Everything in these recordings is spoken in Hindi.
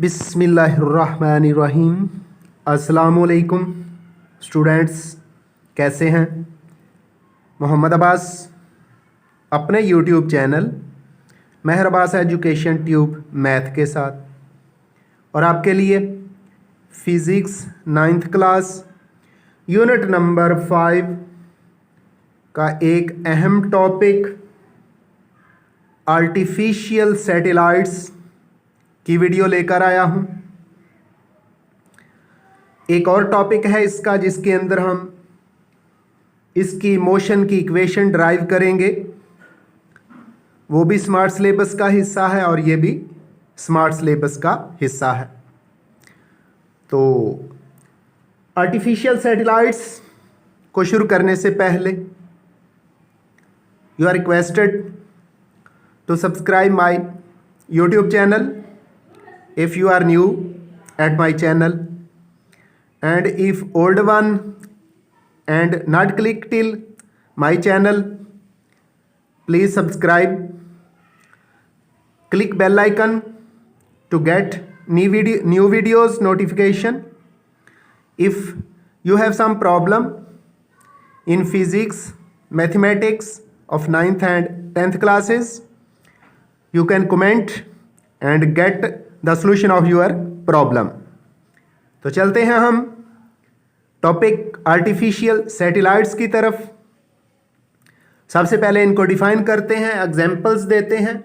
बिस्मिल्लाहिर्रहमानिर्रहीम। अस्सलामुअलैकुम स्टूडेंट्स, कैसे हैं? मोहम्मद अब्बास अपने यूट्यूब चैनल मेहर अब्बास एजुकेशन ट्यूब मैथ के साथ और आपके लिए physics 9th class unit number 5 का एक अहम टॉपिक आर्टिफिशियल सैटेलाइट्स की वीडियो लेकर आया हूं। एक और टॉपिक है इसका जिसके अंदर हम इसकी मोशन की इक्वेशन ड्राइव करेंगे। वो भी स्मार्ट सिलेबस का हिस्सा है और ये भी स्मार्ट सिलेबस का हिस्सा है। तो आर्टिफिशियल सैटेलाइट्स को शुरू करने से पहले you are requested to subscribe my YouTube channel if you are new at my channel, and if old one and not click till my channel, please subscribe, click bell icon to get new videos notification. If you have some problem in physics mathematics of 9th and 10th classes, you can comment and get the solution of your problem. तो चलते हैं हम टॉपिक आर्टिफिशियल सैटेलाइट्स की तरफ। सबसे पहले इनको डिफाइन करते हैं, एग्जाम्पल्स देते हैं,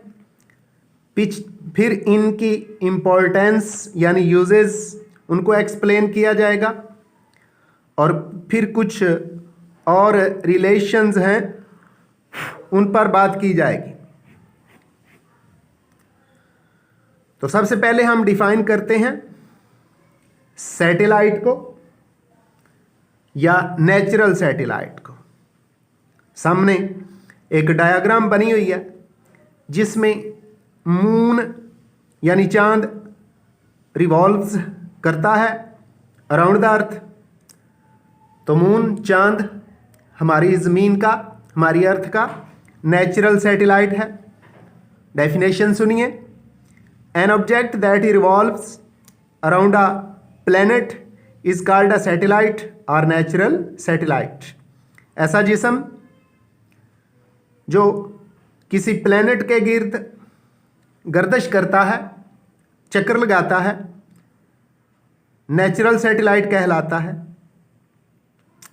फिर इनकी इम्पोर्टेंस यानी यूजेस उनको एक्सप्लेन किया जाएगा और फिर कुछ और रिलेशंस हैं उन पर बात की जाएगी। तो सबसे पहले हम डिफाइन करते हैं सैटेलाइट को या नेचुरल सैटेलाइट को। सामने एक डायग्राम बनी हुई है जिसमें मून यानी चांद रिवॉल्व्स करता है अराउंड द अर्थ। तो मून चांद हमारी ज़मीन का, हमारी अर्थ का नेचुरल सैटेलाइट है। डेफिनेशन सुनिए। An object that revolves around a planet is called a satellite or natural satellite. ऐसा जिस्म जो किसी प्लेनेट के गिर्द गर्दिश करता है, चक्कर लगाता है, नेचुरल सैटेलाइट कहलाता है।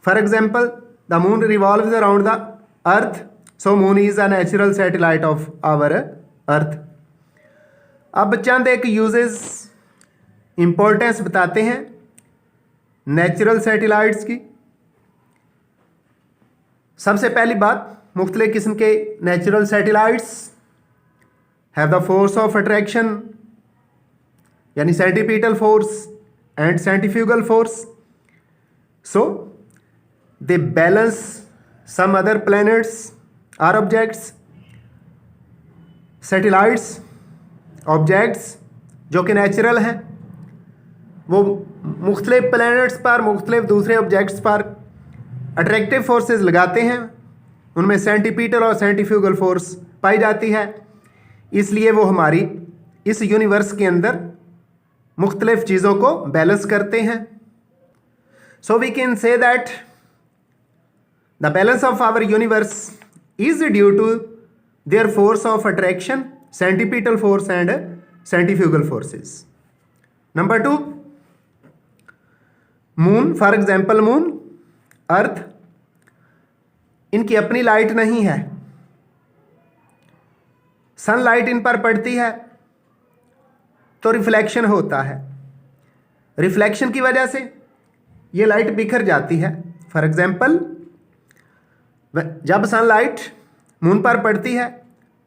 For example, the moon revolves around the earth, so moon is a natural satellite of our earth. अब चंद एक यूजेस इंपॉर्टेंस बताते हैं नेचुरल सैटेलाइट्स की। सबसे पहली बात, मुख्तलिफ किस्म के natural satellites have the force of attraction यानी centripetal force and centrifugal force, so they balance some other planets or objects. Satellites objects जो कि नेचुरल हैं वो मुख्तलिफ प्लैनेट्स पर, मुख्तलिफ दूसरे ऑब्जेक्ट्स पर अट्रैक्टिव फोर्सेस लगाते हैं। उनमें सेंट्रीपिटल और सेंट्रीफ्यूगल फोर्स पाई जाती है, इसलिए वो हमारी इस यूनिवर्स के अंदर मुख्तलिफ चीज़ों को बैलेंस करते हैं। So we can say that the balance of our universe is due to their force of attraction, centripetal force and centrifugal forces. Number 2, moon, for example moon, earth, इनकी अपनी लाइट नहीं है। सनलाइट इन पर पड़ती है तो रिफ्लेक्शन होता है। रिफ्लेक्शन की वजह से ये लाइट बिखर जाती है। फॉर एग्जाम्पल, जब सनलाइट मून पर पड़ती है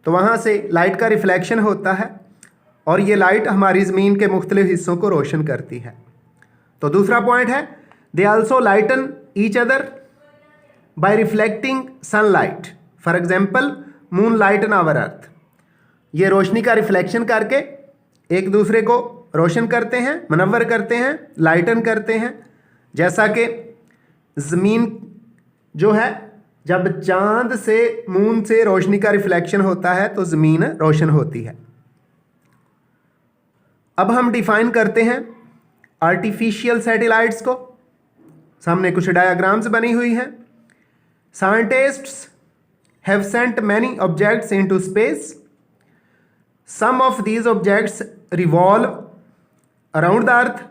तो वहाँ से लाइट का रिफ्लेक्शन होता है और ये लाइट हमारी ज़मीन के मुख्तलिफ हिस्सों को रोशन करती है। तो दूसरा पॉइंट है, they also lighten each other by reflecting sunlight. For example, moon lighten our earth. ये रोशनी का रिफ्लेक्शन करके एक दूसरे को रोशन करते हैं, मनव्वर करते हैं, लाइटन करते हैं। जैसा कि ज़मीन जो है, जब चांद से, मून से रोशनी का रिफ्लेक्शन होता है तो ज़मीन रोशन होती है। अब हम डिफाइन करते हैं आर्टिफिशियल सैटेलाइट्स को। सामने कुछ डायग्राम्स बनी हुई हैं। Scientists have sent many objects into space. Some of these objects revolve around the earth.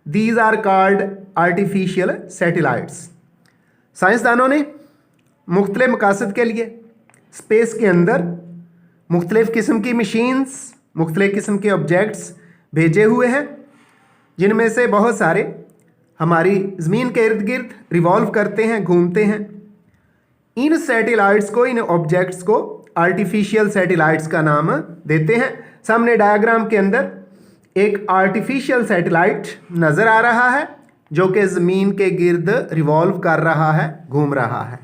These are called artificial satellites. साइंसदानों ने मुख्तलिफ मकासद के लिए स्पेस के अंदर मुख्तलिफ किस्म की मशीन्स, मुख्तलिफ किस्म के ऑब्जेक्ट्स भेजे हुए हैं, जिनमें से बहुत सारे हमारी ज़मीन के इर्द गिर्द रिवॉल्व करते हैं, घूमते हैं। इन सैटेलाइट्स को, इन ऑब्जेक्ट्स को आर्टिफिशियल सैटेलाइट्स का नाम देते हैं। सामने डायग्राम के अंदर एक आर्टिफिशियल सैटेलाइट नज़र आ रहा है जो कि ज़मीन के गिर्द रिवॉल्व कर रहा है, घूम रहा है।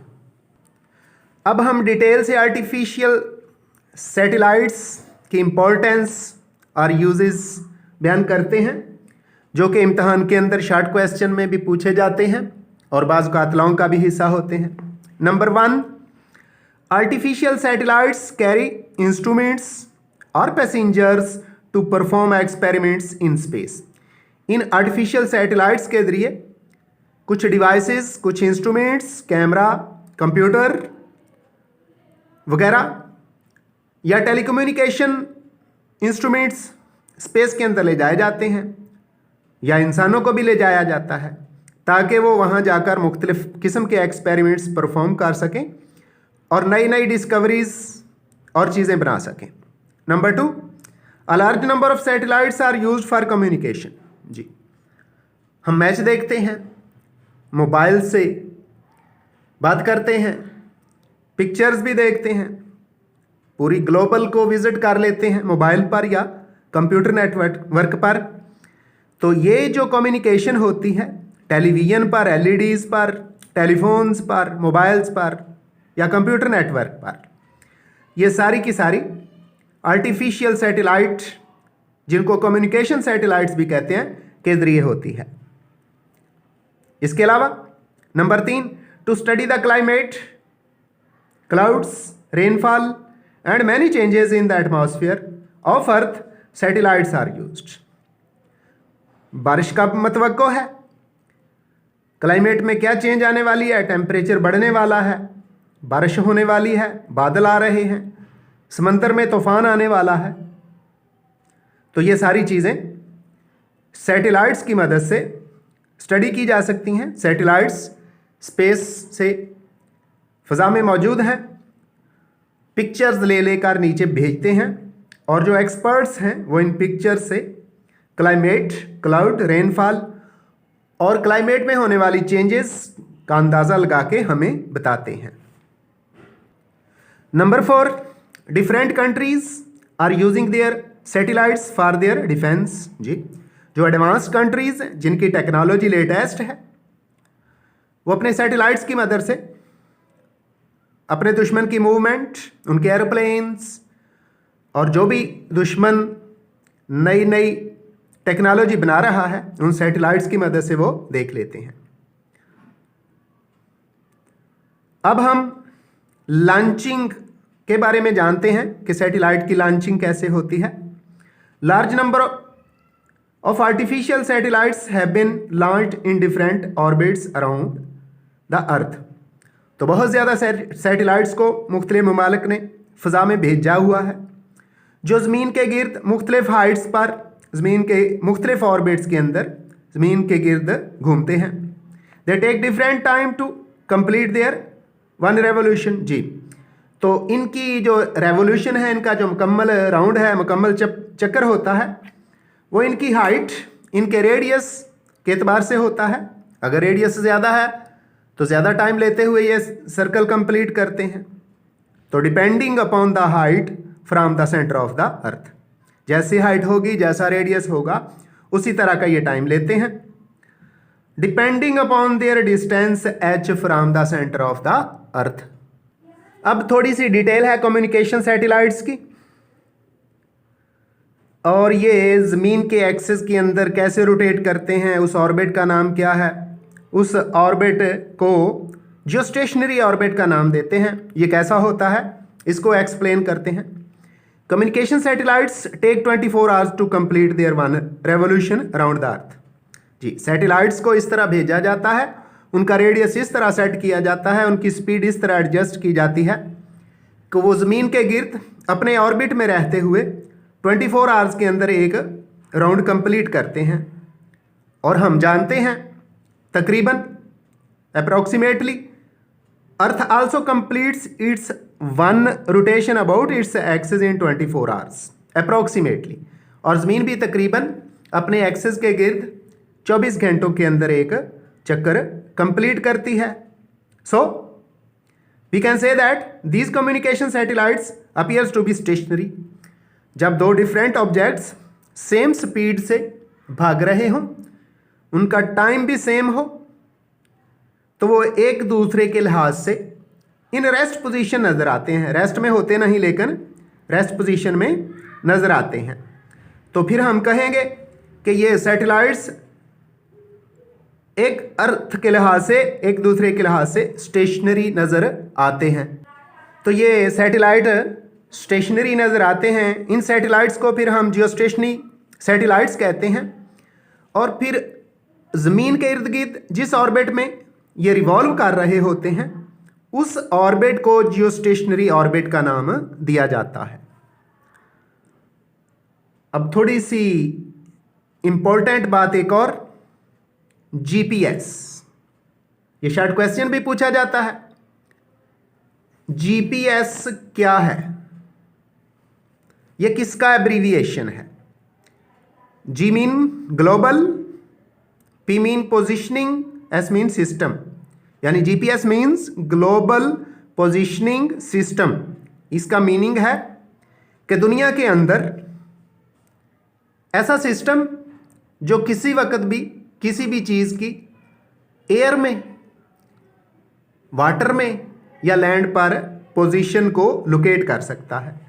अब हम डिटेल से आर्टिफिशियल सैटेलाइट्स की इम्पोर्टेंस और यूजेस बयान करते हैं, जो कि इम्तहान के अंदर शॉर्ट क्वेश्चन में भी पूछे जाते हैं और बाज़ कातलाओं का भी हिस्सा होते हैं। Number 1, artificial satellites carry instruments और passengers to perform experiments in space. इन आर्टिफिशियल सैटेलाइट्स के ज़रिए कुछ डिवाइसेस, कुछ इंस्ट्रूमेंट्स, कैमरा, कंप्यूटर वगैरह या टेलीकम्युनिकेशन इंस्ट्रूमेंट्स स्पेस के अंदर ले जाए जाते हैं, या इंसानों को भी ले जाया जाता है ताकि वो वहाँ जाकर मुख्तलिफ किस्म के एक्सपेरिमेंट्स परफॉर्म कर सकें और नई नई डिस्कवरीज और चीज़ें बना सकें। Number 2, a large number of satellites are used for communication. जी, हम मैच देखते हैं, मोबाइल से बात करते हैं, पिक्चर्स भी देखते हैं, पूरी ग्लोबल को विजिट कर लेते हैं मोबाइल पर या कंप्यूटर नेटवर्क पर। तो ये जो कम्युनिकेशन होती है टेलीविज़न पर, एलईडीज़ पर, टेलीफोन्स पर, मोबाइल्स पर या कंप्यूटर नेटवर्क पर, ये सारी की सारी आर्टिफिशियल सैटेलाइट, जिनको कम्युनिकेशन सैटेलाइट्स भी कहते हैं, के ज़रिए होती है। इसके अलावा number 3, to study the climate, clouds, rainfall and many changes in the atmosphere of earth, satellites are used. बारिश का मतवक्को है, क्लाइमेट में क्या चेंज आने वाली है, टेम्परेचर बढ़ने वाला है, बारिश होने वाली है, बादल आ रहे हैं, समंदर में तूफान आने वाला है। तो ये सारी चीज़ें सैटेलाइट्स की मदद से स्टडी की जा सकती हैं। सैटेलाइट्स स्पेस से, फ़ज़ा में मौजूद हैं, पिक्चर्स ले लेकर नीचे भेजते हैं और जो एक्सपर्ट्स हैं वो इन पिक्चर्स से क्लाइमेट, क्लाउड, रेनफॉल और क्लाइमेट में होने वाली चेंजेस का अंदाज़ा लगा के हमें बताते हैं। Number 4, different countries are using their satellites for their defence. जी, जो एडवांस्ड कंट्रीज हैं, जिनकी टेक्नोलॉजी लेटेस्ट है, वो अपने सैटेलाइट्स की मदद से अपने दुश्मन की मूवमेंट, उनके एयरप्लेन्स और जो भी दुश्मन नई नई टेक्नोलॉजी बना रहा है, उन सैटेलाइट्स की मदद से वो देख लेते हैं। अब हम लॉन्चिंग के बारे में जानते हैं कि सैटेलाइट की लॉन्चिंग कैसे होती है। Large number of artificial satellites have been launched in different orbits around the earth. तो बहुत ज़्यादा सैटेलाइट्स को मुख्तलिफ ममालिक ने फ़ज़ा में भेजा हुआ है, जो ज़मीन के गिर्द मुख्तलिफ हाइट्स पर, ज़मीन के मुख्तलिफ ऑर्बिट्स के अंदर ज़मीन के गिर्द घूमते हैं। They take different time to complete their one revolution. जी, तो इनकी जो रेवोल्यूशन है, इनका जो मुकम्मल राउंड है, मुकम्मल चक्कर होता है, वो इनकी हाइट, इनके रेडियस के एतबार से होता है। अगर रेडियस ज़्यादा है तो ज़्यादा टाइम लेते हुए ये सर्कल कंप्लीट करते हैं। तो depending upon the height from the centre of the earth, जैसी हाइट होगी, जैसा रेडियस होगा, उसी तरह का ये टाइम लेते हैं। Depending upon their distance h from the centre of the earth. अब थोड़ी सी डिटेल है कम्युनिकेशन सैटेलाइट्स की, और ये ज़मीन के एक्सिस के अंदर कैसे रोटेट करते हैं, उस ऑर्बिट का नाम क्या है, उस ऑर्बिट को जियोस्टेशनरी ऑर्बिट का नाम देते हैं। ये कैसा होता है, इसको एक्सप्लेन करते हैं। Communication satellites take 24 hours to complete their one revolution around the earth. जी, सैटेलाइट्स को इस तरह भेजा जाता है, उनका रेडियस इस तरह सेट किया जाता है, उनकी स्पीड इस तरह एडजस्ट की जाती है कि वो ज़मीन के गिर्द अपने ऑर्बिट में रहते हुए 24 आवर्स के अंदर एक राउंड कंप्लीट करते हैं। और हम जानते हैं तकरीबन approximately earth also completes it's one rotation about its axis in 24 hours approximately. और ज़मीन भी तकरीबन अपने एक्सिस के गिर्द 24 घंटों के अंदर एक चक्कर कंप्लीट करती है। So we can say that these communication satellites appears to be stationary. जब दो डिफरेंट ऑब्जेक्ट्स सेम स्पीड से भाग रहे हों, उनका टाइम भी सेम हो, तो वो एक दूसरे के लिहाज से इन रेस्ट पोजीशन नज़र आते हैं। रेस्ट में होते नहीं, लेकिन रेस्ट पोजीशन में नज़र आते हैं। तो फिर हम कहेंगे कि ये सैटेलाइट्स एक अर्थ के लिहाज से, एक दूसरे के लिहाज से स्टेशनरी नज़र आते हैं। तो ये सैटेलाइट स्टेशनरी नज़र आते हैं। इन सैटेलाइट्स को फिर हम जियोस्टेशनरी सैटेलाइट्स कहते हैं। और फिर ज़मीन के इर्द गिर्द जिस ऑर्बिट में ये रिवॉल्व कर रहे होते हैं, उस ऑर्बिट को जियोस्टेशनरी ऑर्बिट का नाम दिया जाता है। अब थोड़ी सी इंपॉर्टेंट बात एक और, जीपीएस। ये शार्ट क्वेश्चन भी पूछा जाता है। जीपीएस क्या है? ये किसका एब्रीविएशन है? G mean global, P mean positioning, S mean system. यानी GPS means global positioning system. इसका मीनिंग है कि दुनिया के अंदर ऐसा सिस्टम जो किसी वक्त भी किसी भी चीज़ की एयर में, वाटर में या लैंड पर पोजीशन को लोकेट कर सकता है।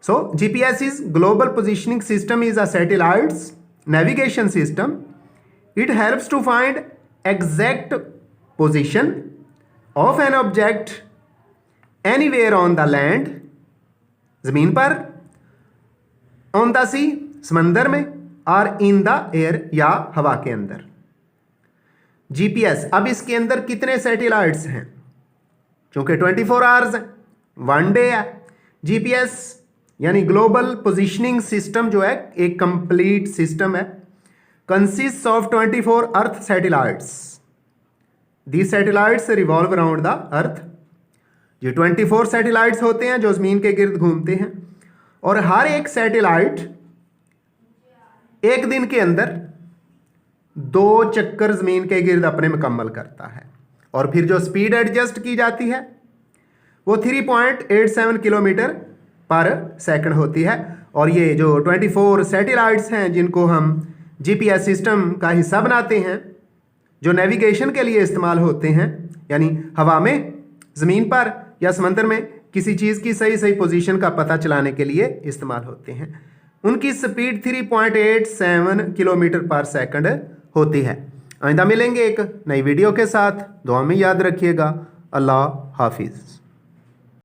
So GPS is global positioning system, is a satellites navigation system. It helps to find exact position of an object anywhere on the land, जमीन पर, ऑन द सी, समंदर में, और इन द एयर या हवा के अंदर। जीपीएस, अब इसके अंदर कितने सैटेलाइट्स हैं? क्योंकि 24 आवर्स हैं, वन डे है। जीपीएस यानी ग्लोबल पोजिशनिंग सिस्टम जो है एक कंप्लीट सिस्टम है, consist of 24 earth satellites. These satellites revolve around the अर्थ। ये 24 सैटेलाइट्स होते हैं जो जमीन के गिर्द घूमते हैं, और हर एक सैटेलाइट एक दिन के अंदर 2 चक्कर जमीन के गिर्द अपने मुकम्मल करता है। और फिर जो स्पीड एडजस्ट की जाती है वो 3.87 किलोमीटर पर सेकंड होती है। और ये जो 24 सैटेलाइट्स हैं जिनको हम जीपीएस सिस्टम का हिस्सा बनाते हैं, जो नेविगेशन के लिए इस्तेमाल होते हैं, यानी हवा में, ज़मीन पर या समंदर में किसी चीज़ की सही सही पोजीशन का पता चलाने के लिए इस्तेमाल होते हैं, उनकी स्पीड 3.87 किलोमीटर पर सेकंड होती है। आइंदा मिलेंगे एक नई वीडियो के साथ। दुआ में याद रखिएगा। अल्लाह हाफिज़।